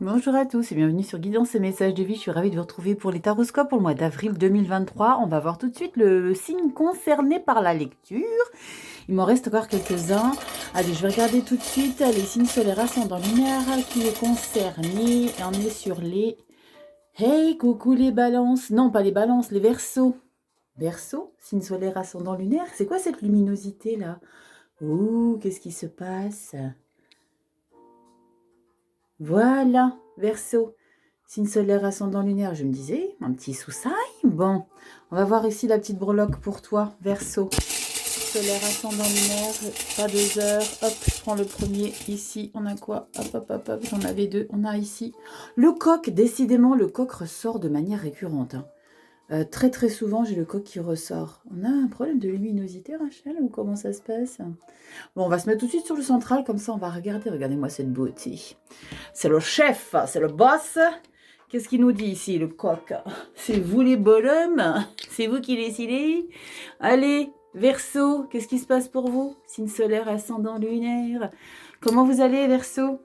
Bonjour à tous et bienvenue sur Guidance et Messages de vie. Je suis ravie de vous retrouver pour les taroscopes pour le mois d'avril 2023. On va voir tout de suite le signe concerné par la lecture. Il m'en reste encore quelques-uns. Allez, je vais regarder tout de suite les signes solaires ascendant lunaire qui est concerné. Et on est sur les... Hey, coucou les balances. Non, pas les balances, les verseaux. Verseau, signe solaire ascendant lunaire. C'est quoi cette luminosité là? Ouh, qu'est-ce qui se passe? Voilà, Verseau, signe solaire ascendant lunaire, je me disais, un petit soussail. Bon, on va voir ici la petite breloque pour toi, Verseau. Solaire ascendant lunaire, pas 2 heures. Hop, je prends le premier ici. On a quoi? Hop, hop, hop, hop, j'en avais 2. On a ici le coq. Décidément, le coq ressort de manière récurrente. Très très souvent, j'ai le coq qui ressort. On a un problème de luminosité, Rachel, ou comment ça se passe? Bon, on va se mettre tout de suite sur le central, comme ça on va regarder. Regardez-moi cette beauté. C'est le chef, c'est le boss. Qu'est-ce qu'il nous dit ici, le coq? C'est vous les bonhommes? C'est vous qui décidez? Allez, Verseau, qu'est-ce qui se passe pour vous? Signe solaire, ascendant lunaire. Comment vous allez, Verseau?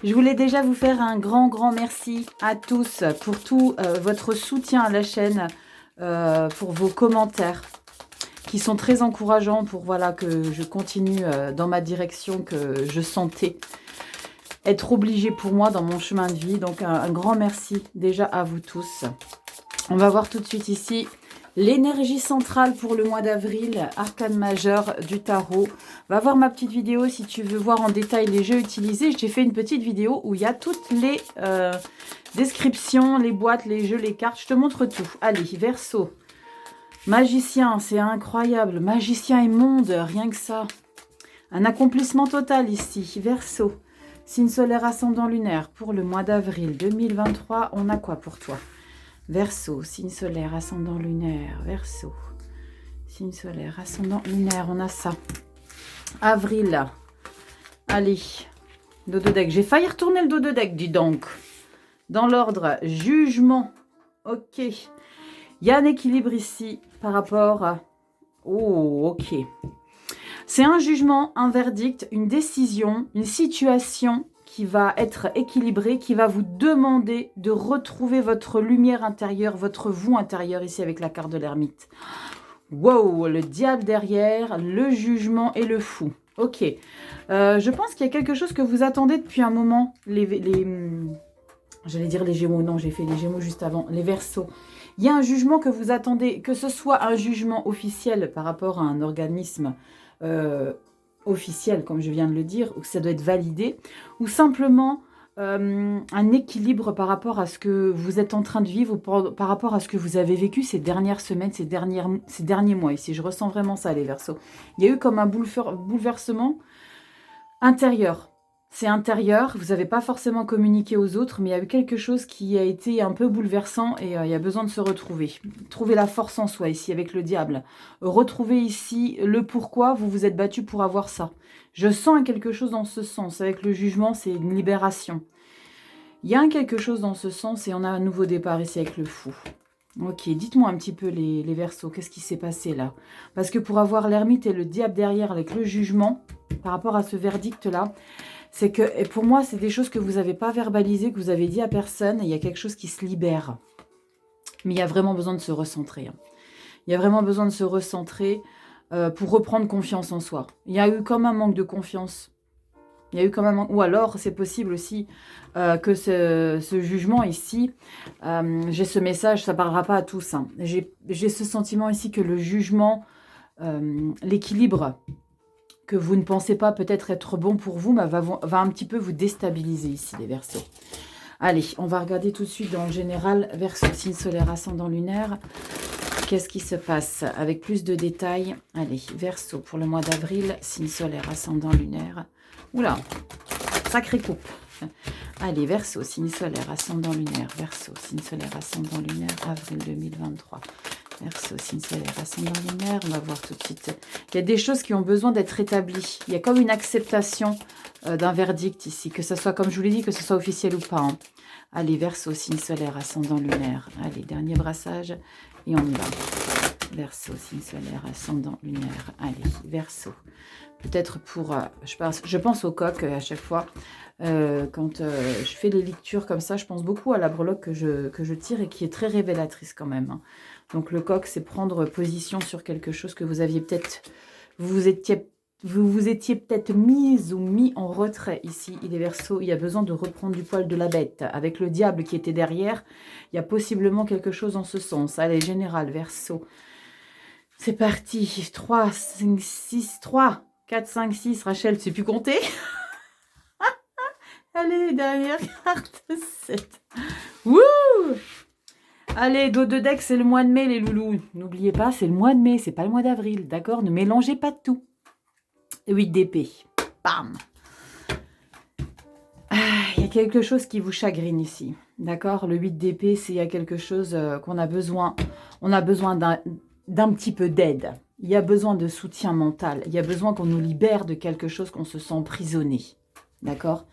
Je voulais déjà vous faire un grand merci à tous pour tout votre soutien à la chaîne, pour vos commentaires qui sont très encourageants pour voilà, que je continue dans ma direction que je sentais être obligée pour moi dans mon chemin de vie. Donc un grand merci déjà à vous tous. On va voir tout de suite ici l'énergie centrale pour le mois d'avril, arcane majeur du tarot. Va voir ma petite vidéo si tu veux voir en détail les jeux utilisés. J'ai fait une petite vidéo où il y a toutes les descriptions, les boîtes, les jeux, les cartes. Je te montre tout. Allez, Verseau. Magicien, c'est incroyable. Magicien immonde, rien que ça. Un accomplissement total ici. Verseau. Signe solaire ascendant lunaire pour le mois d'avril 2023. On a quoi pour toi? Verseau, signe solaire, ascendant lunaire, Verseau, signe solaire, ascendant lunaire, on a ça. Avril, allez, dos de deck. J'ai failli retourner le dos de deck, dis donc. Dans l'ordre, jugement, ok. Il y a un équilibre ici par rapport à... Oh, ok. C'est un jugement, un verdict, une décision, une situation qui va être équilibré, qui va vous demander de retrouver votre lumière intérieure, votre vous intérieur, ici avec la carte de l'ermite. Wow, le diable derrière, le jugement et le fou. Ok, je pense qu'il y a quelque chose que vous attendez depuis un moment, j'allais dire les Gémeaux, non, j'ai fait les Gémeaux juste avant, les Verseaux. Il y a un jugement que vous attendez, que ce soit un jugement officiel par rapport à un organisme officiel, comme je viens de le dire, ou que ça doit être validé, ou simplement un équilibre par rapport à ce que vous êtes en train de vivre, ou par rapport à ce que vous avez vécu ces dernières semaines, ces derniers mois ici. Je ressens vraiment ça, les Verseaux. Il y a eu comme un bouleversement intérieur. C'est intérieur, vous n'avez pas forcément communiqué aux autres, mais il y a eu quelque chose qui a été un peu bouleversant et il y a besoin de se retrouver. Trouver la force en soi ici avec le diable. Retrouver ici le pourquoi vous vous êtes battu pour avoir ça. Je sens quelque chose dans ce sens. Avec le jugement, c'est une libération. Il y a quelque chose dans ce sens et on a un nouveau départ ici avec le fou. Ok, dites-moi un petit peu les Verseaux, qu'est-ce qui s'est passé là? Parce que pour avoir l'ermite et le diable derrière avec le jugement, par rapport à ce verdict-là, c'est que, et pour moi, c'est des choses que vous n'avez pas verbalisées, que vous avez dit à personne, et il y a quelque chose qui se libère. Mais il y a vraiment besoin de se recentrer. Il y a vraiment besoin de se recentrer pour reprendre confiance en soi. Il y a eu comme un manque de confiance. Il y a eu quand même... Ou alors, c'est possible aussi que ce jugement ici, j'ai ce message, ça ne parlera pas à tous. Hein. J'ai ce sentiment ici que le jugement, l'équilibre que vous ne pensez pas peut-être être bon pour vous, mais va un petit peu vous déstabiliser ici, les Verseaux. Allez, on va regarder tout de suite dans le général, Verseau, signe solaire, ascendant lunaire. Qu'est-ce qui se passe? Avec plus de détails. Allez, Verseau, pour le mois d'avril, signe solaire, ascendant lunaire. Oula, sacrée coupe. Allez, Verseau, signe solaire, ascendant lunaire. Verseau, signe solaire, ascendant lunaire, avril 2023. Verseau, signe solaire, ascendant lunaire. On va voir tout de suite. Il y a des choses qui ont besoin d'être établies. Il y a comme une acceptation d'un verdict ici. Que ce soit, comme je vous l'ai dit, que ce soit officiel ou pas. Hein. Allez, Verseau, signe solaire, ascendant lunaire. Allez, dernier brassage. Et on y va. Verseau, signe solaire, ascendant, lunaire. Allez, Verseau. Peut-être pour... je pense au coq à chaque fois. Quand je fais les lectures comme ça, je pense beaucoup à la breloque que je tire et qui est très révélatrice quand même. Hein. Donc le coq, c'est prendre position sur quelque chose que vous aviez peut-être... Vous vous étiez peut-être mise ou mis en retrait ici. Il est Verseau, il y a besoin de reprendre du poil de la bête. Avec le diable qui était derrière, il y a possiblement quelque chose en ce sens. Allez, général, Verseau. C'est parti. 3, 5, 6, 3, 4, 5, 6. Rachel, tu sais plus compter. Allez, dernière carte. 7. Wouh! Allez, dos de deck, c'est le mois de mai, les loulous. N'oubliez pas, c'est le mois de mai, c'est pas le mois d'avril. D'accord? Ne mélangez pas tout. 8 d'épée. Bam! Il y a quelque chose qui vous chagrine ici. D'accord? Le 8 d'épée, c'est il y a quelque chose qu'on a besoin. On a besoin d'un petit peu d'aide. Il y a besoin de soutien mental. Il y a besoin qu'on nous libère de quelque chose qu'on se sent emprisonné. D'accord?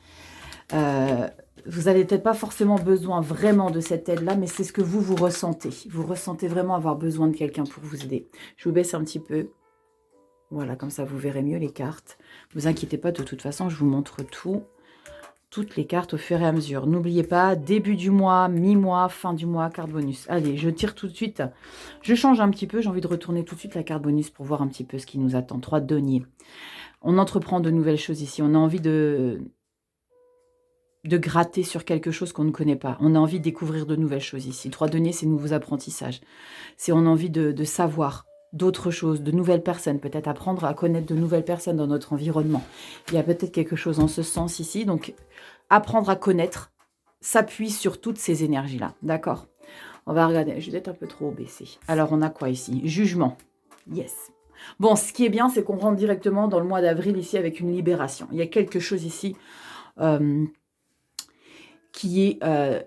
Vous n'avez peut-être pas forcément besoin vraiment de cette aide-là, mais c'est ce que vous ressentez. Vous ressentez vraiment avoir besoin de quelqu'un pour vous aider. Je vous baisse un petit peu. Voilà, comme ça vous verrez mieux les cartes. Ne vous inquiétez pas, de toute façon, je vous montre tout. Toutes les cartes au fur et à mesure. N'oubliez pas, début du mois, mi-mois, fin du mois, carte bonus. Allez, je tire tout de suite. Je change un petit peu. J'ai envie de retourner tout de suite la carte bonus pour voir un petit peu ce qui nous attend. 3 de denier. On entreprend de nouvelles choses ici. On a envie de gratter sur quelque chose qu'on ne connaît pas. On a envie de découvrir de nouvelles choses ici. 3 deniers, c'est nouveaux apprentissages. C'est on a envie de savoir d'autres choses, de nouvelles personnes, peut-être apprendre à connaître de nouvelles personnes dans notre environnement. Il y a peut-être quelque chose en ce sens ici. Donc, apprendre à connaître s'appuie sur toutes ces énergies-là. D'accord? On va regarder. Je vais être un peu trop baissée. Alors, on a quoi ici? Jugement. Yes. Bon, ce qui est bien, c'est qu'on rentre directement dans le mois d'avril ici avec une libération. Il y a quelque chose ici qui est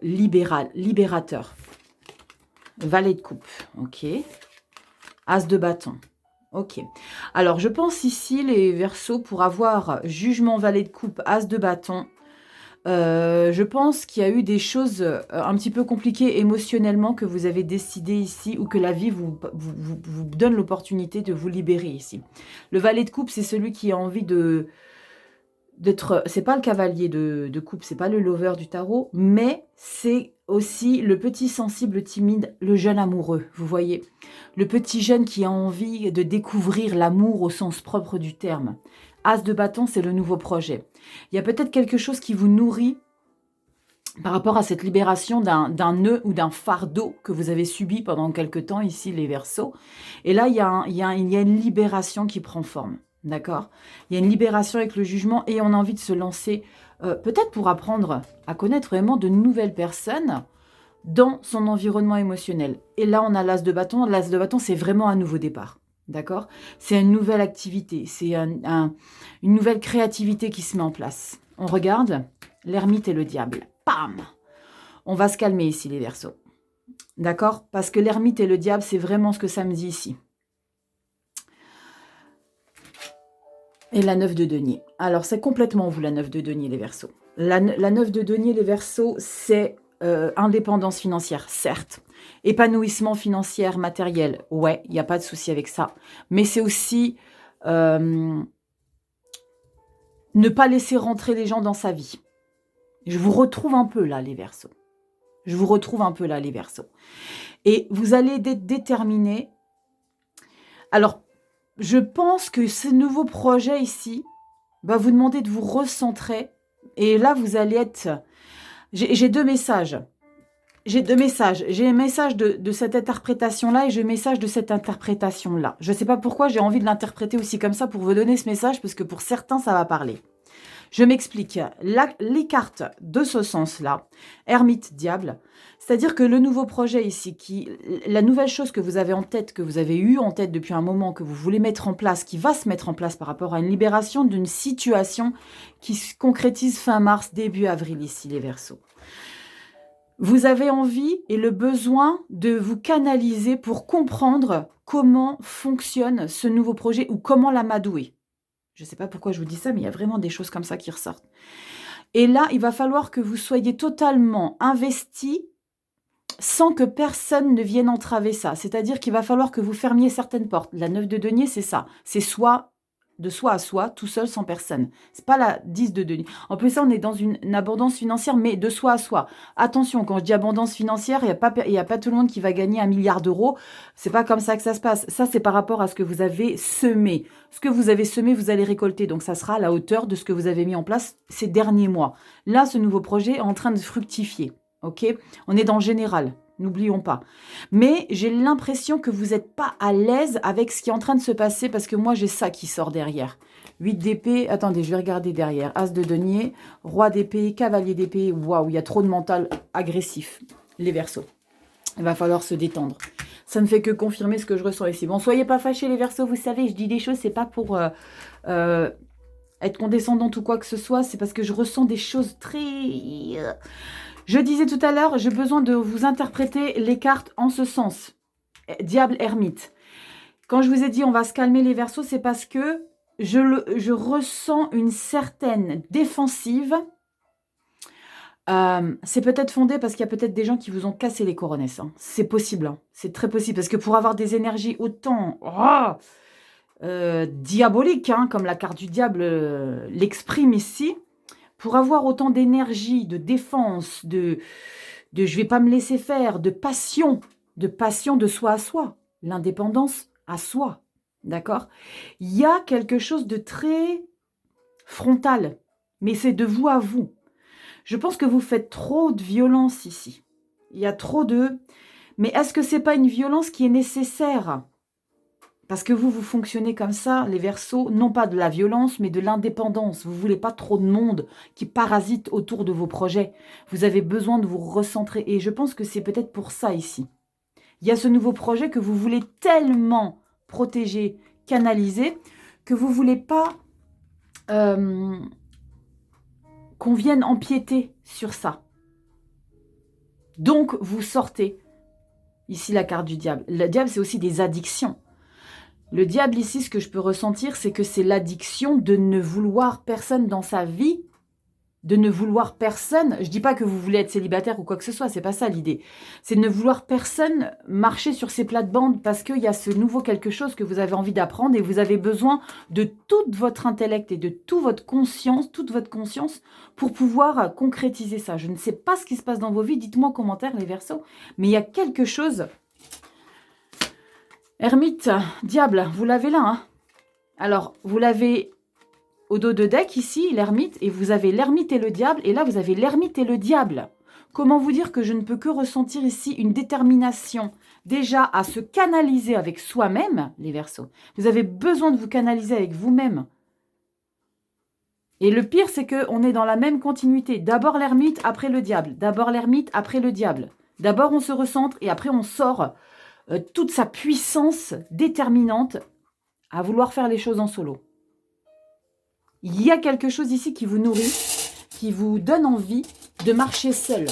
libérateur. Valet de coupe. Ok. As de bâton. Ok. Alors, je pense ici, les Verseaux, pour avoir jugement, valet de coupe, as de bâton, je pense qu'il y a eu des choses un petit peu compliquées émotionnellement que vous avez décidé ici ou que la vie vous donne l'opportunité de vous libérer ici. Le valet de coupe, c'est celui qui a envie d'être... C'est pas le cavalier de coupe, c'est pas le lover du tarot, mais c'est aussi le petit sensible timide, le jeune amoureux, vous voyez. Le petit jeune qui a envie de découvrir l'amour au sens propre du terme. As de bâton, c'est le nouveau projet. Il y a peut-être quelque chose qui vous nourrit par rapport à cette libération d'un nœud ou d'un fardeau que vous avez subi pendant quelque temps ici, les Verseaux. Et là, il y a une libération qui prend forme. D'accord? Il y a une libération avec le jugement et on a envie de se lancer, peut-être pour apprendre à connaître vraiment de nouvelles personnes dans son environnement émotionnel. Et là, on a l'as de bâton. L'as de bâton, c'est vraiment un nouveau départ. D'accord? C'est une nouvelle activité, c'est une nouvelle créativité qui se met en place. On regarde l'ermite et le diable. Pam! On va se calmer ici, les Verseaux. D'accord? Parce que l'ermite et le diable, c'est vraiment ce que ça me dit ici. Et la 9 de denier. Alors, c'est complètement vous, la 9 de denier, les Verseaux. La 9 de denier, les Verseaux, c'est indépendance financière, certes. Épanouissement financier, matériel, ouais, il n'y a pas de souci avec ça. Mais c'est aussi ne pas laisser rentrer les gens dans sa vie. Je vous retrouve un peu là, les Verseaux. Je vous retrouve un peu là, les Verseaux. Et vous allez être déterminés. Alors, je pense que ce nouveau projet ici va vous demander de vous recentrer. Et là, vous allez être... J'ai 2 messages. J'ai 2 messages. J'ai un message de cette interprétation-là et j'ai un message de cette interprétation-là. Je ne sais pas pourquoi j'ai envie de l'interpréter aussi comme ça pour vous donner ce message, parce que pour certains, ça va parler. Je m'explique. Les cartes de ce sens-là, ermite, diable, c'est-à-dire que le nouveau projet ici, la nouvelle chose que vous avez en tête, que vous avez eu en tête depuis un moment, que vous voulez mettre en place, qui va se mettre en place par rapport à une libération d'une situation qui se concrétise fin mars, début avril ici, les Verseaux. Vous avez envie et le besoin de vous canaliser pour comprendre comment fonctionne ce nouveau projet ou comment l'amadouer. Je ne sais pas pourquoi je vous dis ça, mais il y a vraiment des choses comme ça qui ressortent. Et là, il va falloir que vous soyez totalement investi sans que personne ne vienne entraver ça. C'est-à-dire qu'il va falloir que vous fermiez certaines portes. La 9 de denier, c'est ça. C'est soit de soi à soi, tout seul, sans personne. C'est pas la 10 de denier. En plus, ça, on est dans une abondance financière, mais de soi à soi. Attention, quand je dis abondance financière, il n'y a pas tout le monde qui va gagner 1 milliard d'euros. C'est pas comme ça que ça se passe. Ça, c'est par rapport à ce que vous avez semé. Ce que vous avez semé, vous allez récolter. Donc, ça sera à la hauteur de ce que vous avez mis en place ces derniers mois. Là, ce nouveau projet est en train de fructifier. Ok, on est dans le général, n'oublions pas. Mais j'ai l'impression que vous n'êtes pas à l'aise avec ce qui est en train de se passer parce que moi, j'ai ça qui sort derrière. 8 d'épée, attendez, je vais regarder derrière. As de denier, roi d'épée, cavalier d'épée. Waouh, il y a trop de mental agressif, les Verseaux. Il va falloir se détendre. Ça ne fait que confirmer ce que je ressens ici. Bon, soyez pas fâchés les Verseaux, vous savez, je dis des choses, c'est pas pour être condescendante ou quoi que ce soit, c'est parce que je ressens des choses très... Je disais tout à l'heure, j'ai besoin de vous interpréter les cartes en ce sens. Diable, ermite. Quand je vous ai dit on va se calmer les Verseaux, c'est parce que je ressens une certaine défensive. C'est peut-être fondé parce qu'il y a peut-être des gens qui vous ont cassé les coronesses. Hein. C'est possible, hein. C'est très possible. Parce que pour avoir des énergies autant diaboliques, hein, comme la carte du diable l'exprime ici, pour avoir autant d'énergie, de défense, de je vais pas me laisser faire, de passion de soi à soi, l'indépendance à soi, d'accord? Il y a quelque chose de très frontal, mais c'est de vous à vous. Je pense que vous faites trop de violence ici. Il y a trop de... Mais est-ce que c'est pas une violence qui est nécessaire ? Parce que vous fonctionnez comme ça, les Verseaux, non pas de la violence, mais de l'indépendance. Vous ne voulez pas trop de monde qui parasite autour de vos projets. Vous avez besoin de vous recentrer. Et je pense que c'est peut-être pour ça ici. Il y a ce nouveau projet que vous voulez tellement protéger, canaliser, que vous ne voulez pas qu'on vienne empiéter sur ça. Donc, vous sortez. Ici, la carte du diable. Le diable, c'est aussi des addictions. Le diable ici, ce que je peux ressentir, c'est que c'est l'addiction de ne vouloir personne dans sa vie, de ne vouloir personne. Je dis pas que vous voulez être célibataire ou quoi que ce soit, c'est pas ça l'idée. C'est de ne vouloir personne marcher sur ses plates-bandes parce qu'il y a ce nouveau quelque chose que vous avez envie d'apprendre et vous avez besoin de tout votre intellect et de toute votre conscience pour pouvoir concrétiser ça. Je ne sais pas ce qui se passe dans vos vies, dites-moi en commentaire les Verseaux, mais il y a quelque chose... Ermite, diable, vous l'avez là. Hein. Alors, vous l'avez au dos de deck ici, l'ermite, et vous avez l'ermite et le diable, et là, vous avez l'ermite et le diable. Comment vous dire que je ne peux que ressentir ici une détermination, déjà à se canaliser avec soi-même, les Verseaux. Vous avez besoin de vous canaliser avec vous-même. Et le pire, c'est qu'on est dans la même continuité. D'abord l'ermite, après le diable. D'abord l'ermite, après le diable. D'abord, on se recentre, et après, on sort... toute sa puissance déterminante à vouloir faire les choses en solo. Il y a quelque chose ici qui vous nourrit, qui vous donne envie de marcher seul.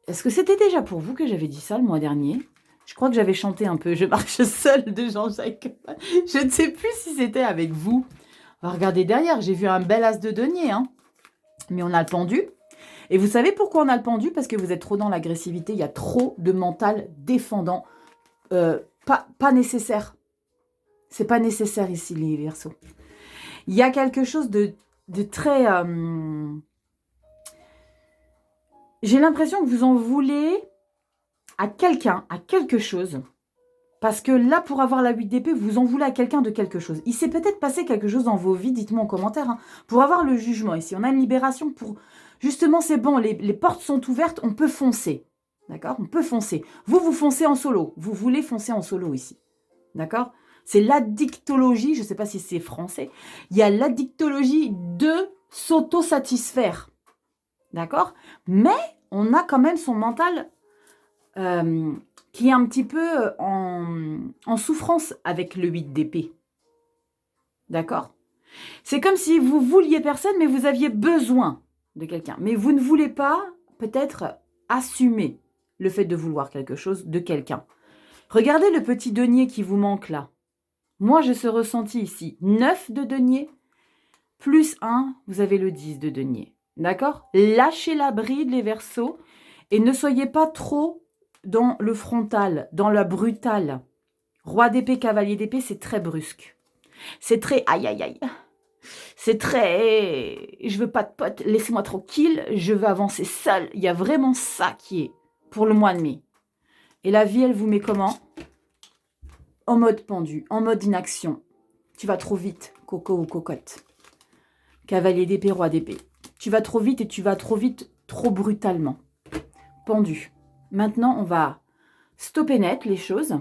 Est-ce que c'était déjà pour vous que j'avais dit ça le mois dernier ? Je crois que j'avais chanté un peu « Je marche seul » de Jean-Jacques. Je ne sais plus si c'était avec vous. On va regarder derrière, j'ai vu un bel as de denier. Hein. Mais on a le pendu. Et vous savez pourquoi on a le pendu ? Parce que vous êtes trop dans l'agressivité. Il y a trop de mental défendant. Pas nécessaire. C'est pas nécessaire ici, les Verseaux. Il y a quelque chose de très... J'ai l'impression que vous en voulez à quelqu'un, à quelque chose. Parce que là, pour avoir la 8 d'épée, vous en voulez à quelqu'un de quelque chose. Il s'est peut-être passé quelque chose dans vos vies, dites-moi en commentaire. Hein, pour avoir le jugement ici, on a une libération pour... Justement, c'est bon, les portes sont ouvertes, on peut foncer. D'accord ? On peut foncer. Vous foncez en solo. Vous voulez foncer en solo ici. D'accord ? C'est l'addictologie, je ne sais pas si c'est français. Il y a l'addictologie de s'auto-satisfaire. D'accord ? Mais on a quand même son mental qui est un petit peu en souffrance avec le 8 d'épée. D'accord ? C'est comme si vous vouliez personne, mais vous aviez besoin de quelqu'un. Mais vous ne voulez pas peut-être assumer le fait de vouloir quelque chose de quelqu'un. Regardez le petit denier qui vous manque là. Moi, j'ai ce ressenti ici. 9 de denier, plus 1, vous avez le 10 de denier. D'accord ? Lâchez la bride, les Verseaux, Et ne soyez pas trop dans le frontal, dans la brutale. Roi d'épée, cavalier d'épée, c'est très brusque. C'est très aïe aïe aïe. C'est très je veux pas de pote, laissez-moi tranquille, je veux avancer seule. Il y a vraiment ça qui est pour le mois de mai. Et la vie, elle vous met comment? En mode pendu, en mode inaction. Tu vas trop vite, coco ou cocotte. Cavalier d'épée, roi d'épée. Tu vas trop vite et tu vas trop vite, trop brutalement. Pendu. Maintenant, on va stopper net les choses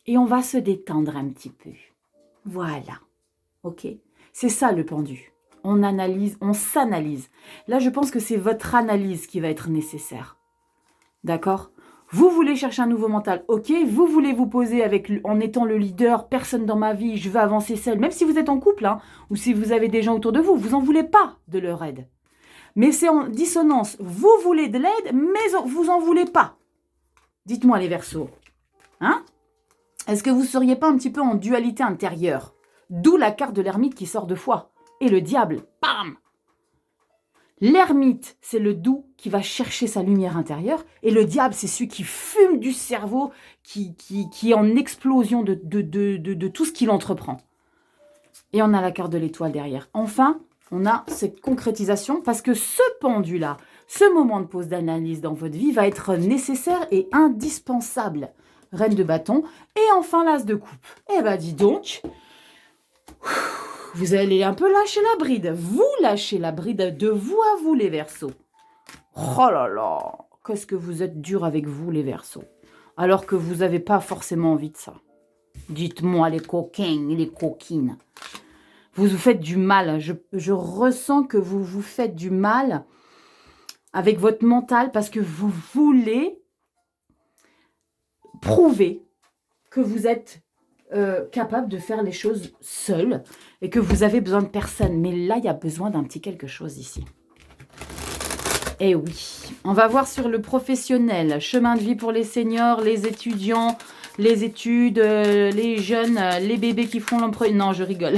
et on va se détendre un petit peu. Voilà. Ok? C'est ça le pendu. On analyse, on s'analyse. Là, je pense que c'est votre analyse qui va être nécessaire. D'accord? Vous voulez chercher un nouveau mental, ok? Vous voulez vous poser en étant le leader, personne dans ma vie, je veux avancer seul. Même si vous êtes en couple, hein, ou si vous avez des gens autour de vous, vous n'en voulez pas de leur aide. Mais c'est en dissonance. Vous voulez de l'aide, mais vous n'en voulez pas. Dites-moi les Verseaux. Hein? Est-ce que vous ne seriez pas un petit peu en dualité intérieure? D'où la carte de l'ermite qui sort 2 fois. Et le diable, bam! L'ermite, c'est le doux qui va chercher sa lumière intérieure. Et le diable, c'est celui qui fume du cerveau, qui est en explosion de tout ce qu'il entreprend. Et on a la carte de l'étoile derrière. Enfin, on a cette concrétisation parce que ce pendu-là, ce moment de pause d'analyse dans votre vie va être nécessaire et indispensable. Reine de bâton. Et enfin, l'as de coupe. Eh ben, dis donc... Vous allez un peu lâcher la bride. Vous lâchez la bride de vous à vous, les Verseaux. Oh là là, qu'est-ce que vous êtes dur avec vous, les Verseaux. Alors que vous n'avez pas forcément envie de ça. Dites-moi, les coquins, les coquines. Vous vous faites du mal. Je ressens que vous vous faites du mal avec votre mental parce que vous voulez prouver que vous êtes... capable de faire les choses seul et que vous avez besoin de personne. Mais là, il y a besoin d'un petit quelque chose ici. Eh oui. On va voir sur le professionnel. Chemin de vie pour les seniors, les étudiants, les études, les jeunes, les bébés qui font leur premier... Non, je rigole.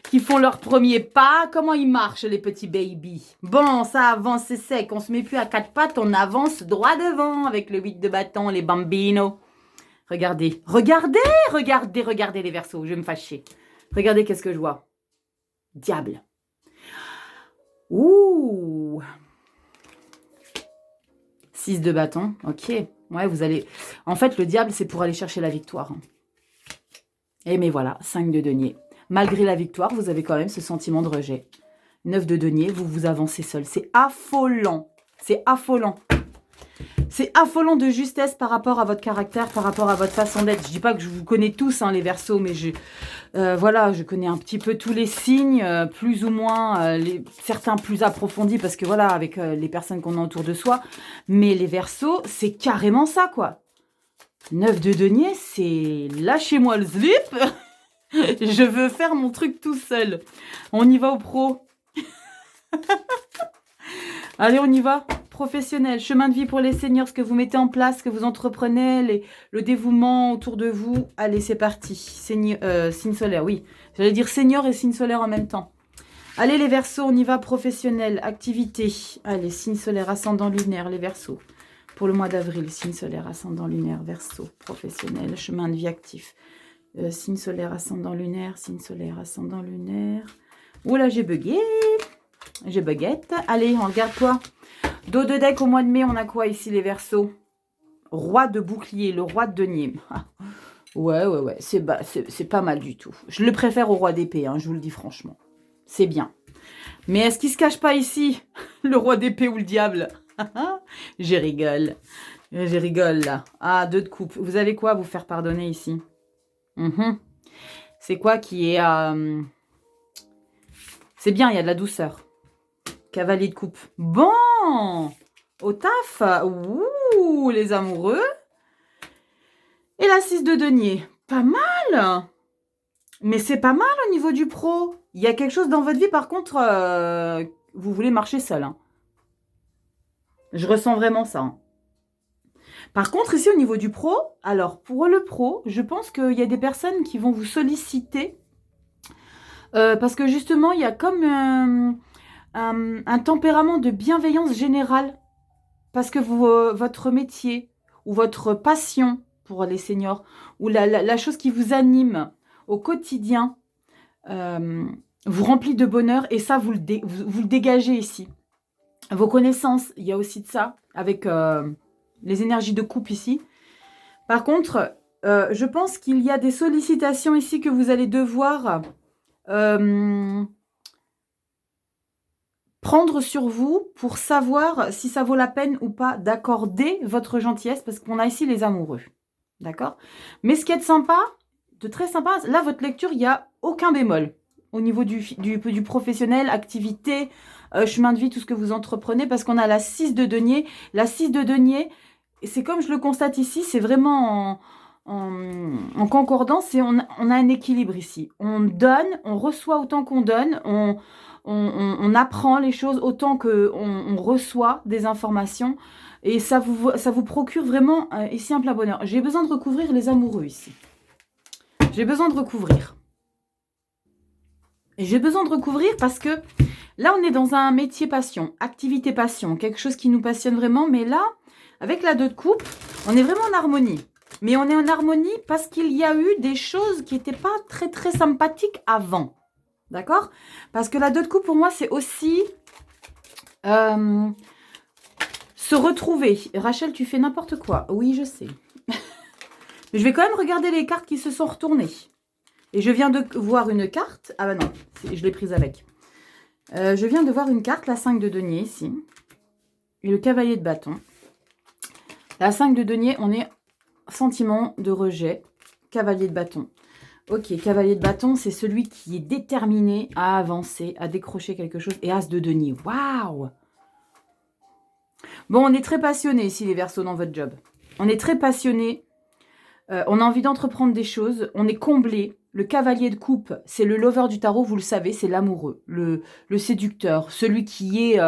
Qui font leur premier pas. Comment ils marchent, les petits babies? Bon, ça avance, c'est sec. On se met plus à 4 pattes, on avance droit devant avec le 8 de bâton, les bambinos. Regardez, regardez, regardez, regardez les Verseaux, je vais me fâcher. Regardez qu'est-ce que je vois. Diable. Ouh. 6 de bâton, ok. Ouais, vous allez... En fait, le diable, c'est pour aller chercher la victoire. Et mais voilà, 5 de denier. Malgré la victoire, vous avez quand même ce sentiment de rejet. 9 de denier, vous vous avancez seul. C'est affolant. C'est affolant. C'est affolant de justesse par rapport à votre caractère, par rapport à votre façon d'être. Je dis pas que je vous connais tous, hein, les Verseaux, mais voilà, je connais un petit peu tous les signes, plus ou moins, certains plus approfondis, parce que voilà, avec les personnes qu'on a autour de soi. Mais les Verseaux, c'est carrément ça, quoi. 9 de denier, c'est lâchez-moi le slip. Je veux faire mon truc tout seul. On y va au pro. Allez, on y va. Professionnel, chemin de vie pour les seniors, ce que vous mettez en place, ce que vous entreprenez, le dévouement autour de vous. Allez, c'est parti. Signe solaire, oui. J'allais dire senior et signe solaire en même temps. Allez, les Verseaux, on y va. Professionnel, activité. Allez, signe solaire, ascendant lunaire, les Verseaux. Pour le mois d'avril, signe solaire, ascendant lunaire, Verseau, professionnel, chemin de vie actif. Signe solaire, ascendant lunaire, signe solaire, ascendant lunaire. Oula, j'ai bugué. J'ai buguette. Allez, on regarde quoi? Dos de deck au mois de mai, on a quoi ici, les Verseaux? Roi de bouclier, le roi de denier. Ouais, c'est pas mal du tout. Je le préfère au roi d'épée, hein, je vous le dis franchement. C'est bien. Mais est-ce qu'il se cache pas ici, le roi d'épée ou le diable? Je rigole. Je rigole, là. Ah, 2 de coupe. Vous avez quoi à vous faire pardonner ici? C'est quoi qui est... C'est bien, il y a de la douceur. Cavalier de coupe. Bon, au taf. Ouh, les amoureux. Et la 6 de denier. Pas mal. Mais c'est pas mal au niveau du pro. Il y a quelque chose dans votre vie, par contre, vous voulez marcher seul. Hein. Je ressens vraiment ça. Hein. Par contre, ici, au niveau du pro, alors, pour le pro, je pense qu'il y a des personnes qui vont vous solliciter. Parce que justement, il y a comme... un tempérament de bienveillance générale. Parce que votre métier ou votre passion pour les seniors ou la chose qui vous anime au quotidien vous remplit de bonheur et ça, vous le dégagez ici. Vos connaissances, il y a aussi de ça avec les énergies de couple ici. Par contre, je pense qu'il y a des sollicitations ici que vous allez devoir prendre sur vous pour savoir si ça vaut la peine ou pas d'accorder votre gentillesse, parce qu'on a ici les amoureux. D'accord? Mais ce qui est de très sympa, là, votre lecture, il n'y a aucun bémol au niveau du professionnel, activité, chemin de vie, tout ce que vous entreprenez, parce qu'on a la 6 de denier. La 6 de denier, c'est comme je le constate ici, c'est vraiment en concordance et on a un équilibre ici. On donne, on reçoit autant qu'on donne, on apprend les choses autant qu'on reçoit des informations. Et ça vous procure vraiment ici un plein bonheur. J'ai besoin de recouvrir les amoureux ici. J'ai besoin de recouvrir. Et j'ai besoin de recouvrir parce que là, on est dans un métier passion, activité passion, quelque chose qui nous passionne vraiment. Mais là, avec la 2 de coupe, on est vraiment en harmonie. Mais on est en harmonie parce qu'il y a eu des choses qui n'étaient pas très, très sympathiques avant. D'accord? Parce que la 2 de coupe, pour moi, c'est aussi se retrouver. Rachel, tu fais n'importe quoi. Oui, je sais. Mais je vais quand même regarder les cartes qui se sont retournées. Et je viens de voir une carte. Ah bah non, je l'ai prise avec. Je viens de voir une carte, la 5 de denier ici. Et le cavalier de bâton. La 5 de denier, on est sentiment de rejet. Cavalier de bâton. Ok, cavalier de bâton, c'est celui qui est déterminé à avancer, à décrocher quelque chose. Et as de denier, waouh! Bon, on est très passionné ici, les Verseaux, dans votre job. On est très passionné. On a envie d'entreprendre des choses. On est comblé. Le cavalier de coupe, c'est le lover du tarot, vous le savez, c'est l'amoureux, le séducteur, celui qui est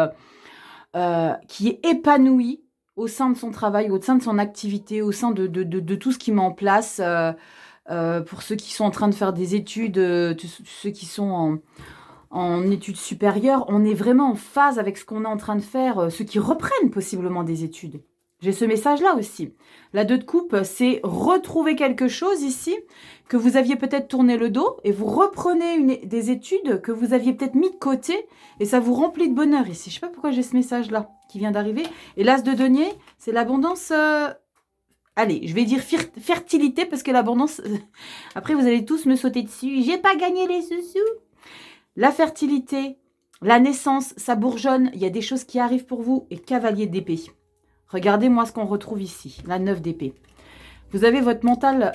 épanoui au sein de son travail, au sein de son activité, au sein de tout ce qu'il met en place. Pour ceux qui sont en train de faire des études, ceux qui sont en études supérieures, on est vraiment en phase avec ce qu'on est en train de faire, ceux qui reprennent possiblement des études. J'ai ce message-là aussi. La 2 de coupe, c'est retrouver quelque chose ici, que vous aviez peut-être tourné le dos, et vous reprenez des études que vous aviez peut-être mis de côté, et ça vous remplit de bonheur ici. Je ne sais pas pourquoi j'ai ce message-là qui vient d'arriver. Et l'as de denier, c'est l'abondance... Allez, je vais dire fertilité, parce que l'abondance... Après, vous allez tous me sauter dessus. J'ai pas gagné les sous-sous. La fertilité, la naissance, ça bourgeonne. Il y a des choses qui arrivent pour vous. Et cavalier d'épée. Regardez-moi ce qu'on retrouve ici. La 9 d'épée. Vous avez votre mental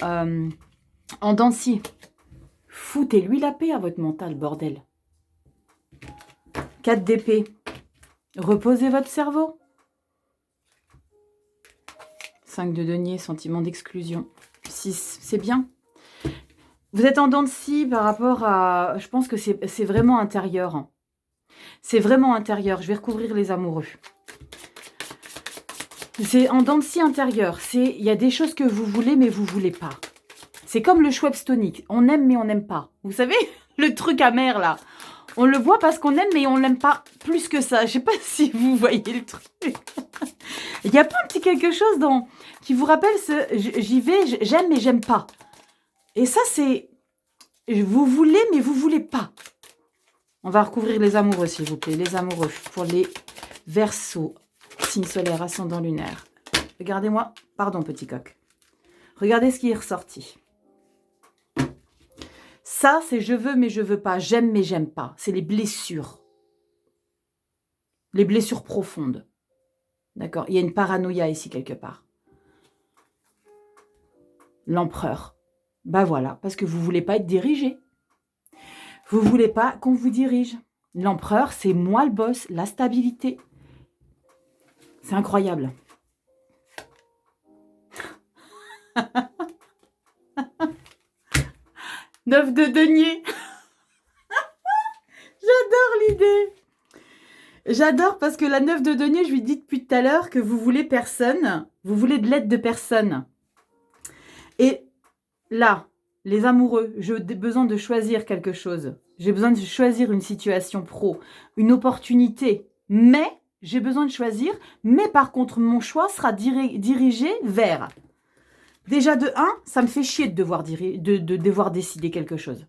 en dents de scie. Foutez-lui la paix à votre mental, bordel. 4 d'épée. Reposez votre cerveau. 5 de denier, sentiment d'exclusion. 6, c'est bien. Vous êtes en dents de scie par rapport à... Je pense que c'est vraiment intérieur. C'est vraiment intérieur. Je vais recouvrir les amoureux. C'est en dents de scie intérieur. Il y a des choses que vous voulez, mais vous ne voulez pas. C'est comme le Schweppes tonic. On aime, mais on n'aime pas. Vous savez, le truc amer, là. On le boit parce qu'on aime, mais on ne l'aime pas plus que ça. Je ne sais pas si vous voyez le truc. Il n'y a pas un petit quelque chose qui vous rappelle j'y vais, j'aime, mais j'aime pas. Et ça, c'est... Vous voulez, mais vous ne voulez pas. On va recouvrir les amoureux, s'il vous plaît. Les amoureux pour les Verseaux. Signe solaire, ascendant lunaire. Regardez-moi. Pardon, petit coq. Regardez ce qui est ressorti. Ça, c'est je veux, mais je veux pas. J'aime, mais j'aime pas. C'est les blessures. Les blessures profondes. D'accord? Il y a une paranoïa ici, quelque part. L'empereur. Bah voilà, parce que vous ne voulez pas être dirigé. Vous ne voulez pas qu'on vous dirige. L'empereur, c'est moi le boss, la stabilité. C'est incroyable. Neuf de denier. J'adore l'idée. J'adore parce que la 9 de denier, je lui dis depuis tout à l'heure que vous voulez personne. Vous voulez de l'aide de personne. Et là, les amoureux, j'ai besoin de choisir quelque chose. J'ai besoin de choisir une situation pro, une opportunité, mais j'ai besoin de choisir. Mais par contre, mon choix sera dirigé vers... Déjà de 1, ça me fait chier de devoir décider quelque chose.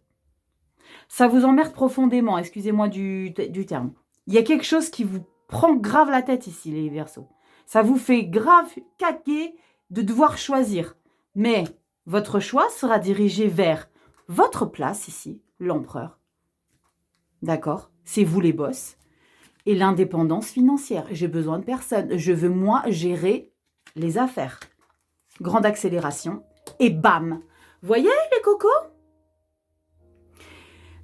Ça vous emmerde profondément, excusez-moi du terme. Il y a quelque chose qui vous prend grave la tête ici, les Verseaux. Ça vous fait grave caquer de devoir choisir. Mais votre choix sera dirigé vers votre place ici, l'empereur. D'accord? C'est vous les boss. Et l'indépendance financière. J'ai besoin de personne. Je veux, moi, gérer les affaires. Grande accélération. Et bam! Voyez, les cocos?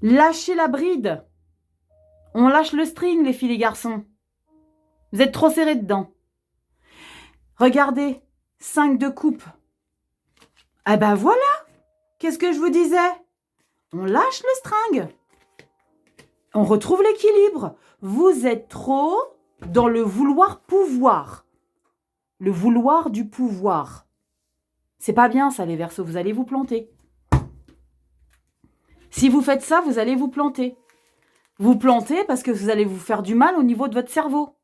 Lâchez la bride. On lâche le string, les filles, les garçons. Vous êtes trop serrés dedans. Regardez. 5 de coupe. Ah ben voilà! Qu'est-ce que je vous disais? On lâche le string. On retrouve l'équilibre. Vous êtes trop dans le vouloir pouvoir. Le vouloir du pouvoir. C'est pas bien ça, les Verseaux. Vous allez vous planter. Si vous faites ça, vous allez vous planter. Vous plantez parce que vous allez vous faire du mal au niveau de votre cerveau.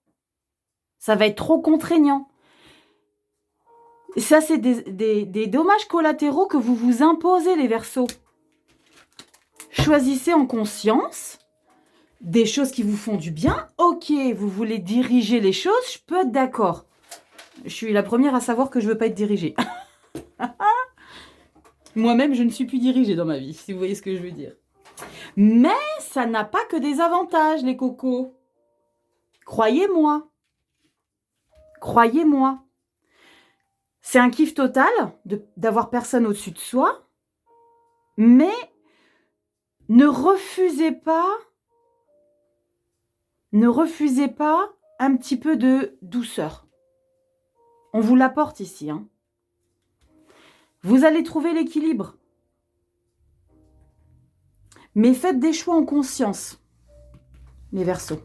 Ça va être trop contraignant. Et ça, c'est des dommages collatéraux que vous vous imposez, les Verseaux. Choisissez en conscience des choses qui vous font du bien. Ok, vous voulez diriger les choses, je peux être d'accord. Je suis la première à savoir que je ne veux pas être dirigée. Moi-même, je ne suis plus dirigée dans ma vie, si vous voyez ce que je veux dire. Mais ça n'a pas que des avantages, les cocos. Croyez-moi. Croyez-moi. C'est un kiff total d'avoir personne au-dessus de soi. Mais ne refusez pas un petit peu de douceur. On vous l'apporte ici. Hein. Vous allez trouver l'équilibre. Mais faites des choix en conscience, les Verseaux.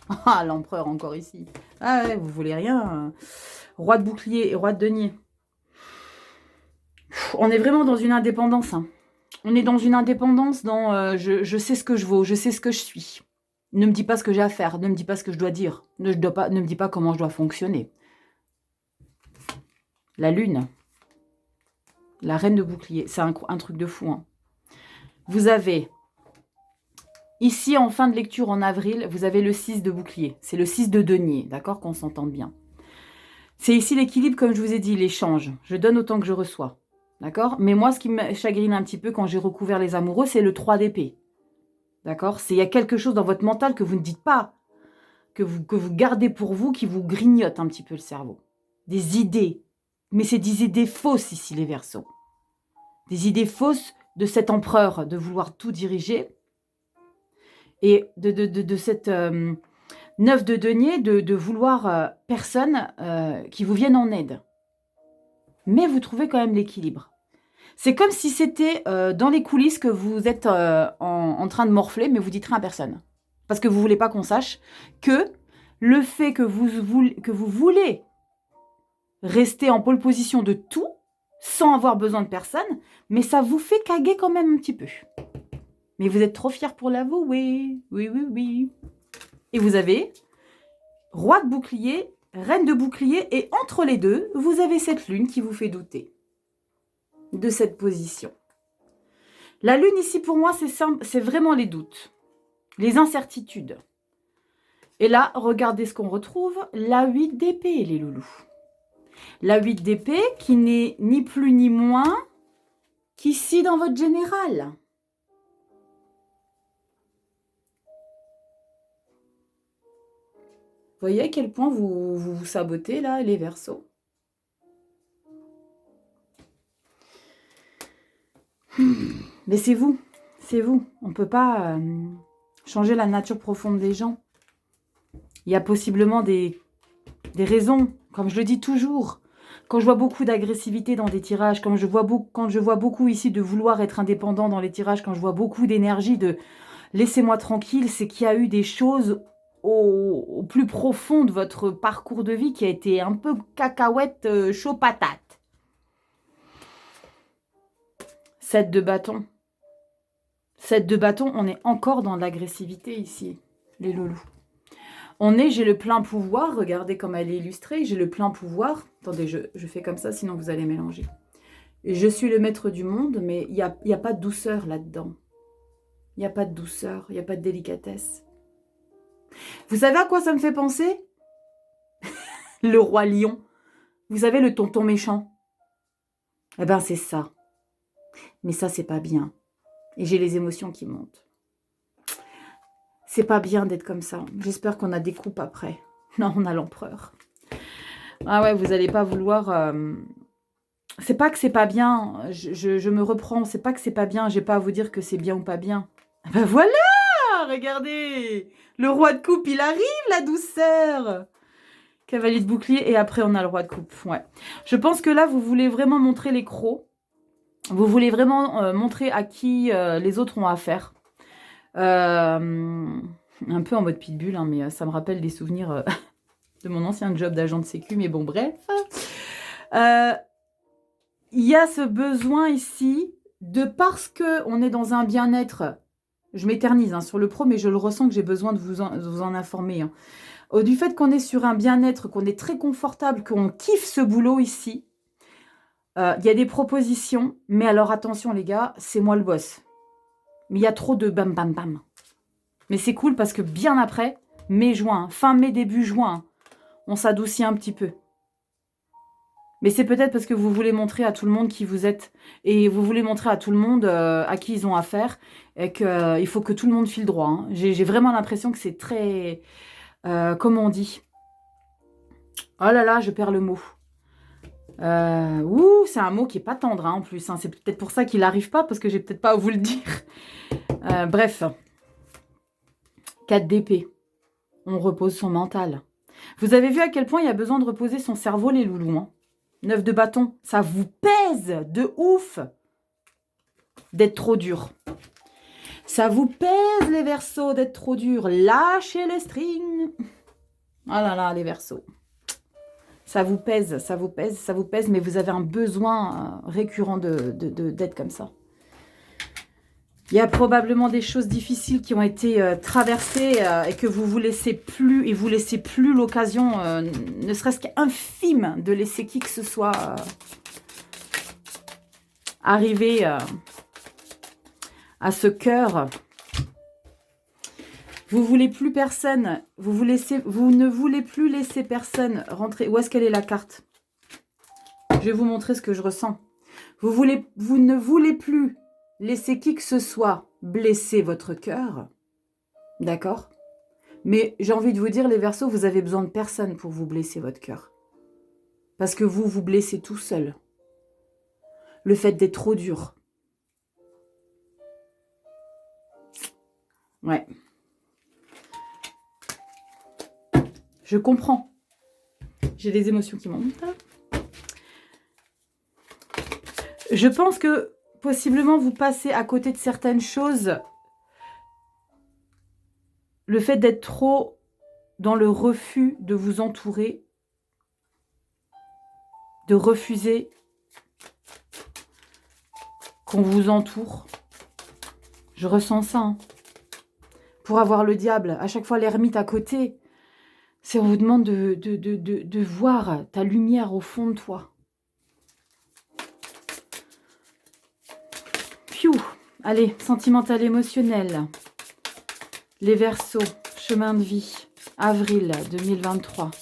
Ah, l'empereur encore ici. Ah ouais, vous voulez rien. Roi de bouclier et roi de denier. On est vraiment dans une indépendance. Hein. On est dans une indépendance dans je sais ce que je vaux, je sais ce que je suis. Ne me dis pas ce que j'ai à faire, ne me dis pas ce que je dois dire. Ne me dis pas comment je dois fonctionner. La lune. La reine de bouclier. C'est un truc de fou. Hein. Vous avez, ici en fin de lecture en avril, vous avez le 6 de bouclier. C'est le 6 de denier, d'accord, qu'on s'entende bien. C'est ici l'équilibre, comme je vous ai dit, l'échange. Je donne autant que je reçois. D'accord? Mais moi, ce qui me chagrine un petit peu quand j'ai recouvert les amoureux, c'est le 3 d'épée. D'accord? Il y a quelque chose dans votre mental que vous ne dites pas, que vous gardez pour vous, qui vous grignote un petit peu le cerveau. Des idées. Mais c'est des idées fausses ici, les Verseaux. Des idées fausses de cet empereur, de vouloir tout diriger. Et de cette 9 de denier, de vouloir personne qui vous vienne en aide. Mais vous trouvez quand même l'équilibre. C'est comme si c'était dans les coulisses que vous êtes en train de morfler, mais vous dites rien à personne. Parce que vous ne voulez pas qu'on sache que le fait que vous voulez rester en pole position de tout, sans avoir besoin de personne, mais ça vous fait caguer quand même un petit peu. Mais vous êtes trop fiers pour l'avouer. Oui, oui, oui. Et vous avez roi de bouclier, reine de bouclier, et entre les deux, vous avez cette lune qui vous fait douter de cette position. La lune ici, pour moi, c'est vraiment les doutes, les incertitudes. Et là, regardez ce qu'on retrouve, la 8 d'épée, les loulous. La 8 d'épée qui n'est ni plus ni moins qu'ici dans votre général. Vous voyez à quel point vous sabotez, là, les Verseaux? Mais c'est vous. On ne peut pas changer la nature profonde des gens. Il y a possiblement des raisons, comme je le dis toujours. Quand je vois beaucoup d'agressivité dans des tirages, quand je vois beaucoup ici de vouloir être indépendant dans les tirages, quand je vois beaucoup d'énergie de « laissez-moi tranquille », c'est qu'il y a eu des choses au plus profond de votre parcours de vie qui a été un peu cacahuète chaud patate. 7 de bâton. 7 de bâton, on est encore dans l'agressivité ici, les loulous. J'ai le plein pouvoir, regardez comme elle est illustrée, j'ai le plein pouvoir. Attendez, je fais comme ça, sinon vous allez mélanger. Je suis le maître du monde, mais il n'y a pas de douceur là-dedans. Il n'y a pas de douceur, il n'y a pas de délicatesse. Vous savez à quoi ça me fait penser? Le roi lion. Vous savez, le tonton méchant? Eh ben, c'est ça. Mais ça, c'est pas bien. Et j'ai les émotions qui montent. C'est pas bien d'être comme ça. J'espère qu'on a des coupes après. Non, on a l'empereur. Ah ouais, vous n'allez pas vouloir... C'est pas que c'est pas bien. Je me reprends. C'est pas que c'est pas bien. J'ai pas à vous dire que c'est bien ou pas bien. Ben voilà! Regardez! Le roi de coupe, il arrive, la douceur! Cavalier de bouclier. Et après, on a le roi de coupe. Ouais. Je pense que là, vous voulez vraiment montrer les crocs. Vous voulez vraiment montrer à qui les autres ont affaire. Un peu en mode pitbull, hein, mais ça me rappelle des souvenirs de mon ancien job d'agent de sécu. Mais bon, bref. Il y a ce besoin ici, de parce qu'on est dans un bien-être, je m'éternise hein, sur le pro, mais je le ressens que j'ai besoin de vous en informer. Hein. Du fait qu'on est sur un bien-être, qu'on est très confortable, qu'on kiffe ce boulot ici, il y a des propositions, mais alors attention les gars, c'est moi le boss. Mais il y a trop de bam bam bam. Mais c'est cool parce que bien après, mai-juin, fin mai, début juin, on s'adoucit un petit peu. Mais c'est peut-être parce que vous voulez montrer à tout le monde qui vous êtes. Et vous voulez montrer à tout le monde à qui ils ont affaire. Et qu'il faut que tout le monde file droit. Hein. J'ai vraiment l'impression que c'est très... comment on dit? Oh là là, je perds le mot. C'est un mot qui n'est pas tendre hein, en plus. Hein. C'est peut-être pour ça qu'il n'arrive pas, parce que j'ai peut-être pas à vous le dire. Bref. 4 d'épée. On repose son mental. Vous avez vu à quel point il y a besoin de reposer son cerveau, les loulous. Hein. 9 de bâton. Ça vous pèse de ouf d'être trop dur. Ça vous pèse, les Verseaux, d'être trop dur. Lâchez les strings. Ah là là, les Verseaux. Ça vous pèse, ça vous pèse, ça vous pèse, mais vous avez un besoin récurrent d'être comme ça. Il y a probablement des choses difficiles qui ont été traversées et que vous laissez plus, et vous laissez plus l'occasion, ne serait-ce qu'infime, de laisser qui que ce soit arriver à ce cœur. Vous voulez plus personne, vous ne voulez plus laisser personne rentrer. Où est-ce qu'elle est la carte? Je vais vous montrer ce que je ressens. Vous ne voulez plus laisser qui que ce soit blesser votre cœur. D'accord? Mais j'ai envie de vous dire, les Verseaux, vous avez besoin de personne pour vous blesser votre cœur. Parce que vous vous blessez tout seul. Le fait d'être trop dur. Ouais. Je comprends. J'ai des émotions qui montent. Je pense que possiblement vous passez à côté de certaines choses. Le fait d'être trop dans le refus de vous entourer, de refuser qu'on vous entoure. Je ressens ça. Hein. Pour avoir le diable, à chaque fois l'ermite à côté, c'est on vous demande de voir ta lumière au fond de toi. Piou. Allez, sentimental émotionnel. Les Verseaux, chemin de vie, avril 2023.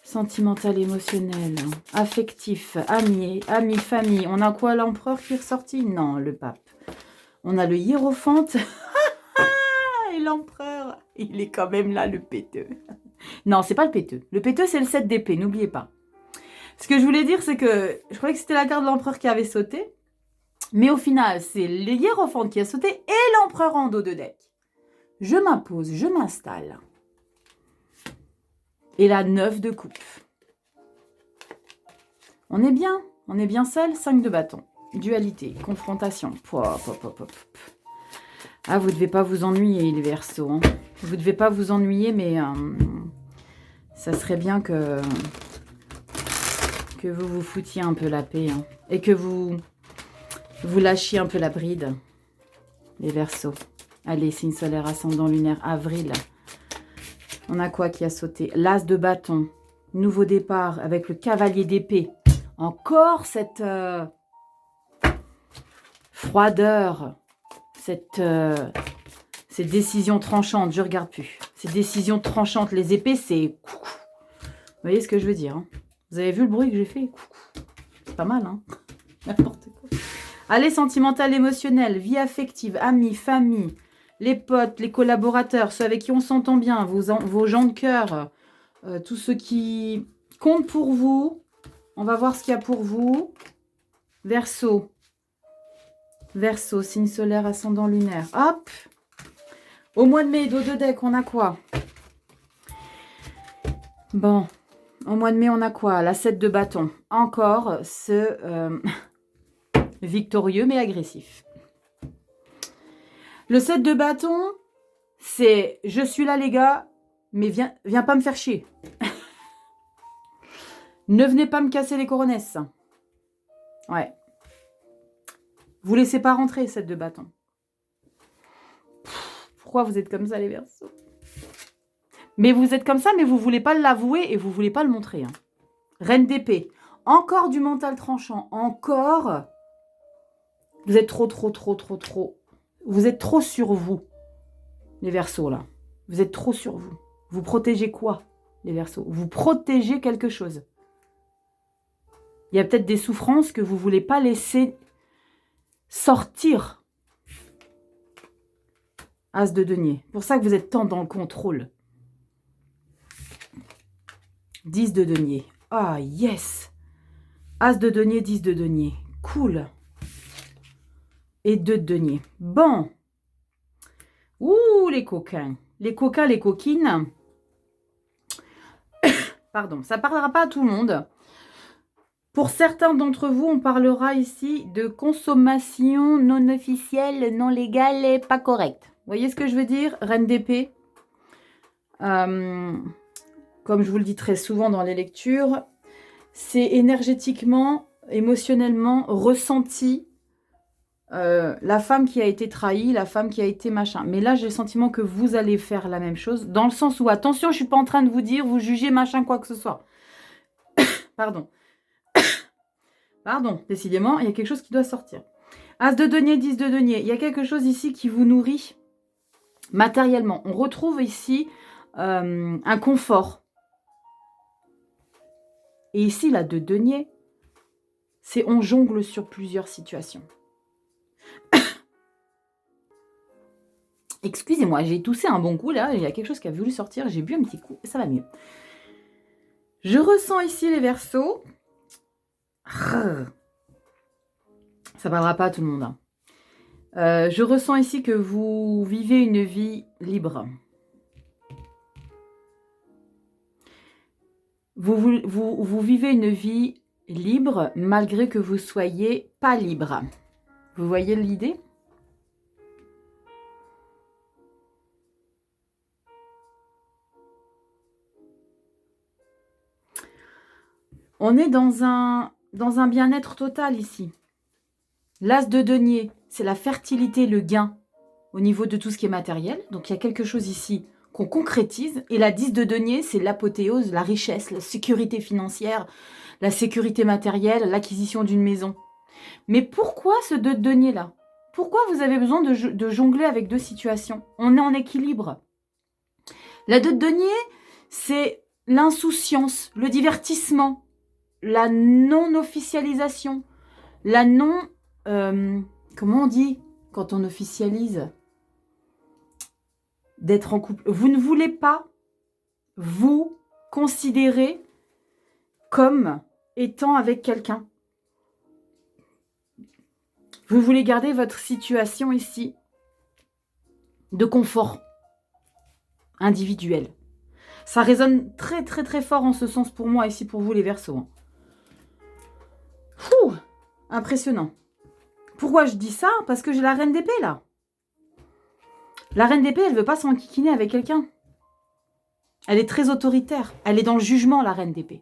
Sentimental émotionnel, affectif, ami, famille. On a quoi, l'empereur qui est ressorti? Non, le pape. On a le hiérophante. Et l'empereur, il est quand même là, le péteux. Non, c'est pas le péteux. Le péteux, c'est le 7 d'épée, n'oubliez pas. Ce que je voulais dire, c'est que je croyais que c'était la carte de l'empereur qui avait sauté. Mais au final, c'est le hiérophante qui a sauté et l'empereur en dos de deck. Je m'impose, je m'installe. Et la 9 de coupe. On est bien seul. 5 de bâton. Dualité, confrontation. Ah, vous ne devez pas vous ennuyer, les Verseaux. Hein. Vous ne devez pas vous ennuyer, mais ça serait bien que vous vous foutiez un peu la paix. Hein. Et que vous Vous lâchez un peu la bride, les Verseaux. Allez, signe solaire, ascendant lunaire, avril. On a quoi qui a sauté? L'as de bâton. Nouveau départ avec le cavalier d'épée. Encore cette froideur, ces décisions tranchantes. Je regarde plus. Ces décisions tranchantes, les épées, c'est... Vous voyez ce que je veux dire, hein? Vous avez vu le bruit que j'ai fait? C'est pas mal, hein? N'importe quoi. Allez, sentimental, émotionnel, vie affective, amis, famille, les potes, les collaborateurs, ceux avec qui on s'entend bien, vos gens de cœur, tous ceux qui comptent pour vous. On va voir ce qu'il y a pour vous. Verseau. Verseau, signe solaire, ascendant lunaire. Hop. Au mois de mai, dos de deck, on a quoi? Bon. Au mois de mai, on a quoi? La 7 de bâton. Encore ce victorieux mais agressif. Le 7 de bâton, c'est je suis là les gars, mais viens pas me faire chier. Ne venez pas me casser les coronesses. Ouais. Vous laissez pas rentrer, 7 de bâton. Pourquoi vous êtes comme ça les Verseaux? Mais vous êtes comme ça, mais vous voulez pas l'avouer et vous voulez pas le montrer. Hein. Reine d'épée. Encore du mental tranchant. Encore. Vous êtes trop. Vous êtes trop sur vous, les Verseaux, là. Vous êtes trop sur vous. Vous protégez quoi, les Verseaux? Vous protégez quelque chose. Il y a peut-être des souffrances que vous ne voulez pas laisser sortir. As de denier. Pour ça que vous êtes tant dans le contrôle. 10 de denier. Ah, yes. As de denier, 10 de denier. Cool. Et 2 de denier. Bon. Ouh, les coquins. Les coquins, les coquines. Pardon, ça ne parlera pas à tout le monde. Pour certains d'entre vous, on parlera ici de consommation non officielle, non légale et pas correcte. Vous voyez ce que je veux dire? Reine d'épée. Comme je vous le dis très souvent dans les lectures, c'est énergétiquement, émotionnellement ressenti la femme qui a été trahie, la femme qui a été machin. Mais là, j'ai le sentiment que vous allez faire la même chose, dans le sens où, attention, je ne suis pas en train de vous dire, vous jugez machin, quoi que ce soit. Pardon. Pardon, décidément, il y a quelque chose qui doit sortir. As de denier, 10 de denier. Il y a quelque chose ici qui vous nourrit matériellement. On retrouve ici un confort. Et ici, la de denier, c'est on jongle sur plusieurs situations. Excusez-moi, j'ai toussé un bon coup là. Il y a quelque chose qui a voulu sortir. J'ai bu un petit coup et ça va mieux. Je ressens ici les Verseaux. Ça parlera pas à tout le monde. Hein. Je ressens ici que vous vivez une vie libre. Vous vivez une vie libre malgré que vous soyez pas libre. Vous voyez l'idée? On est dans un bien-être total ici. L'as de denier, c'est la fertilité, le gain au niveau de tout ce qui est matériel. Donc, il y a quelque chose ici qu'on concrétise. Et la 10 de denier, c'est l'apothéose, la richesse, la sécurité financière, la sécurité matérielle, l'acquisition d'une maison. Mais pourquoi ce 2 de denier-là? Pourquoi vous avez besoin de jongler avec deux situations? On est en équilibre. La 2 de denier, c'est l'insouciance, le divertissement, la non-officialisation, la non... comment on dit quand on officialise? D'être en couple. Vous ne voulez pas vous considérer comme étant avec quelqu'un. Vous voulez garder votre situation ici de confort individuel. Ça résonne très très très fort en ce sens pour moi, ici pour vous les Verseaux. Fou, impressionnant. Pourquoi je dis ça? Parce que j'ai la reine d'épée là. La reine d'épée, elle ne veut pas s'enquiquiner avec quelqu'un. Elle est très autoritaire. Elle est dans le jugement, la reine d'épée.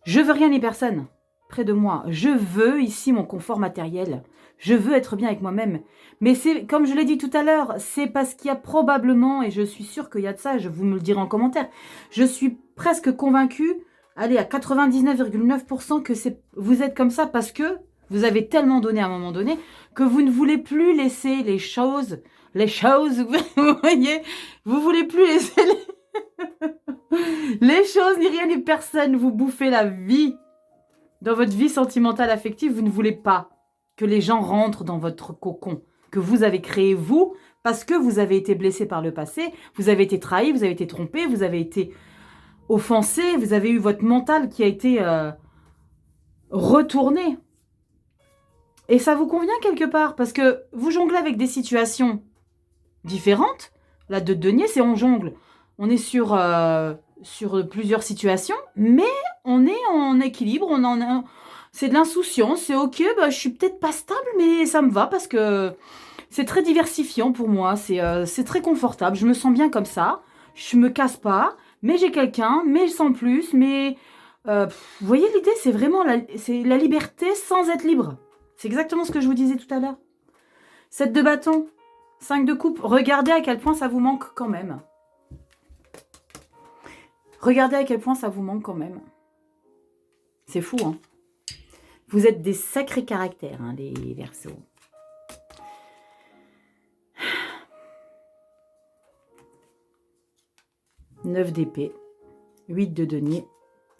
Je veux rien ni personne. près de moi. Je veux ici mon confort matériel. Je veux être bien avec moi-même. Mais c'est, comme je l'ai dit tout à l'heure, c'est parce qu'il y a probablement, et je suis sûre qu'il y a de ça, vous me le direz en commentaire, je suis presque convaincue, allez, à 99,9% que vous êtes comme ça parce que vous avez tellement donné à un moment donné que vous ne voulez plus laisser les choses, vous voyez, vous voulez plus laisser les choses, ni rien, ni personne, vous bouffez la vie. Dans votre vie sentimentale, affective, vous ne voulez pas que les gens rentrent dans votre cocon que vous avez créé vous, parce que vous avez été blessé par le passé, vous avez été trahi, vous avez été trompé, vous avez été offensé, vous avez eu votre mental qui a été retourné. Et ça vous convient quelque part, parce que vous jonglez avec des situations différentes. La de denier, c'est on jongle. On est sur plusieurs situations, mais on est en équilibre, c'est de l'insouciance, c'est ok, bah, je suis peut-être pas stable, mais ça me va parce que c'est très diversifiant pour moi, c'est très confortable, je me sens bien comme ça, je me casse pas, mais j'ai quelqu'un, mais sans plus, mais vous voyez l'idée, c'est vraiment c'est la liberté sans être libre. C'est exactement ce que je vous disais tout à l'heure. 7 de bâton, 5 de coupe, regardez à quel point ça vous manque quand même. Regardez à quel point ça vous manque quand même. C'est fou, hein. Vous êtes des sacrés caractères, hein, les Verseaux. « 9 d'épée, 8 de denier,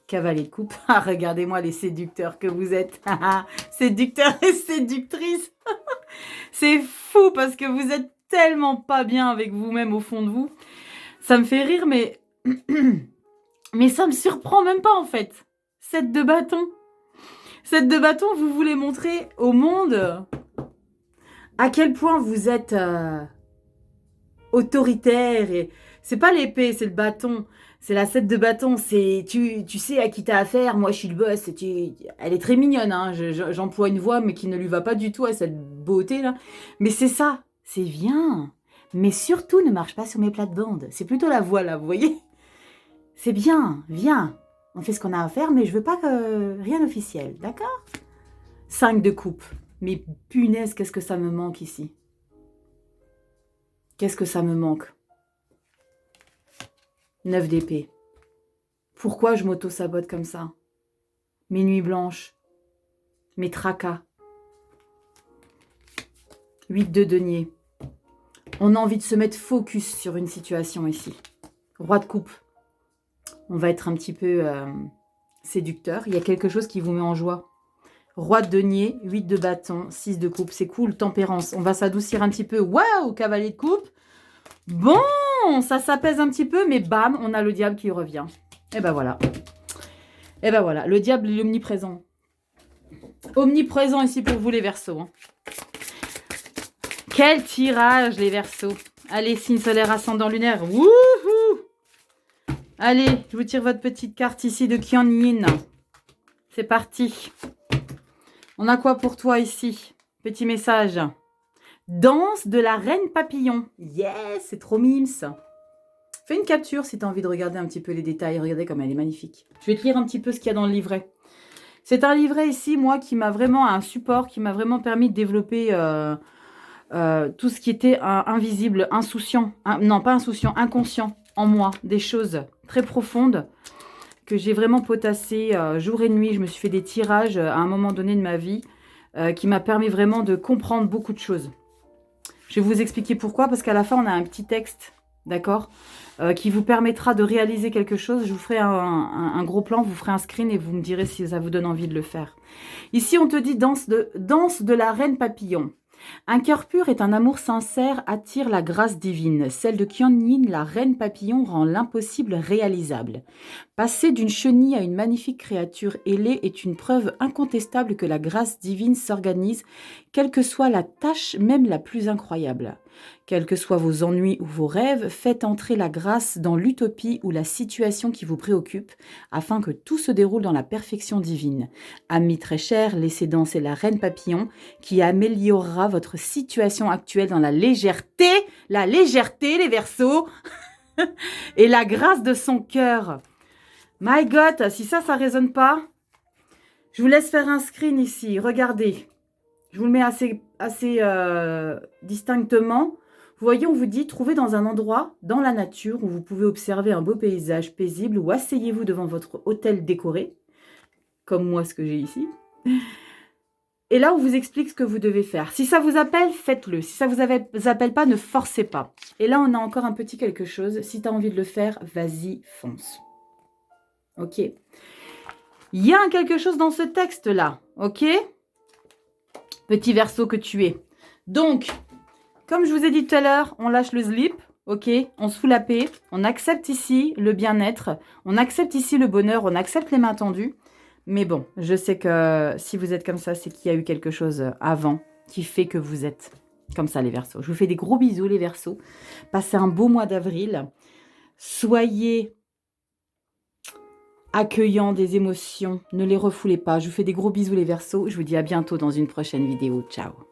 cavalier de coupe. » Ah, regardez-moi les séducteurs que vous êtes. Séducteurs et séductrices. C'est fou parce que vous êtes tellement pas bien avec vous-même au fond de vous. Ça me fait rire, mais... mais ça me surprend même pas, en fait. 7 de bâton. 7 de bâton, vous voulez montrer au monde à quel point vous êtes autoritaire. Et c'est pas l'épée, c'est le bâton. C'est la 7 de bâton. C'est tu sais à qui t'as affaire. Moi, je suis le boss. Elle est très mignonne. Hein. J'emploie une voix, mais qui ne lui va pas du tout à cette beauté-là. Mais c'est ça. C'est bien. Mais surtout, ne marche pas sur mes plates-bandes. C'est plutôt la voix, là, vous voyez. C'est bien. Viens. On fait ce qu'on a à faire, mais je veux pas rien d'officiel, d'accord? 5 de coupe. Mais punaise, qu'est-ce que ça me manque ici? Qu'est-ce que ça me manque? 9 d'épée. Pourquoi je m'auto-sabote comme ça? Mes nuits blanches. Mes tracas. 8 de denier. On a envie de se mettre focus sur une situation ici. Roi de coupe. On va être un petit peu séducteur. Il y a quelque chose qui vous met en joie. Roi de denier, 8 de bâton, 6 de coupe. C'est cool, tempérance. On va s'adoucir un petit peu. Waouh, cavalier de coupe. Bon, ça s'apaise un petit peu, mais bam, on a le diable qui revient. Et ben voilà. Et ben voilà, le diable est omniprésent. Omniprésent ici pour vous les Verseaux. Hein. Quel tirage les Verseaux. Allez, signe solaire ascendant lunaire. Wouhou! Allez, je vous tire votre petite carte ici de Kuan Yin. C'est parti. On a quoi pour toi ici? Petit message. Danse de la reine papillon. Yes, c'est trop mimes. Fais une capture si tu as envie de regarder un petit peu les détails. Regardez comme elle est magnifique. Je vais te lire un petit peu ce qu'il y a dans le livret. C'est un livret ici, moi, qui m'a vraiment un support, qui m'a vraiment permis de développer tout ce qui était invisible, insouciant. Non, pas insouciant, inconscient en moi. Des choses très profondes que j'ai vraiment potassées jour et nuit. Je me suis fait des tirages à un moment donné de ma vie qui m'a permis vraiment de comprendre beaucoup de choses. Je vais vous expliquer pourquoi, parce qu'à la fin, on a un petit texte, d'accord, qui vous permettra de réaliser quelque chose. Je vous ferai un gros plan, vous ferez un screen et vous me direz si ça vous donne envie de le faire. Ici, on te dit danse de la reine papillon. Un cœur pur et un amour sincère attirent la grâce divine. Celle de Kuan Yin, la reine papillon, rend l'impossible réalisable. Passer d'une chenille à une magnifique créature ailée est une preuve incontestable que la grâce divine s'organise, quelle que soit la tâche, même la plus incroyable. Quels que soient vos ennuis ou vos rêves, faites entrer la grâce dans l'utopie ou la situation qui vous préoccupe, afin que tout se déroule dans la perfection divine. Amis très chers, laissez danser la reine papillon, qui améliorera votre situation actuelle dans la légèreté, les Verseaux, et la grâce de son cœur. My God, si ça résonne pas, Je vous laisse faire un screen ici. Regardez. Je vous le mets assez distinctement. Vous voyez, on vous dit, trouvez dans un endroit, dans la nature, où vous pouvez observer un beau paysage paisible, ou asseyez-vous devant votre hôtel décoré, comme moi ce que j'ai ici. Et là, on vous explique ce que vous devez faire. Si ça vous appelle, faites-le. Si ça vous appelle pas, ne forcez pas. Et là, on a encore un petit quelque chose. Si tu as envie de le faire, vas-y, fonce. Ok. Il y a quelque chose dans ce texte-là. Ok. Petit Verseau que tu es. Donc, comme je vous ai dit tout à l'heure, on lâche le slip. Ok. On se fout la paix. On accepte ici le bien-être. On accepte ici le bonheur. On accepte les mains tendues. Mais bon, je sais que si vous êtes comme ça, c'est qu'il y a eu quelque chose avant qui fait que vous êtes comme ça, les Verseaux. Je vous fais des gros bisous, les Verseaux. Passez un beau mois d'avril. Soyez accueillants des émotions. Ne les refoulez pas. Je vous fais des gros bisous, les Verseaux. Je vous dis à bientôt dans une prochaine vidéo. Ciao.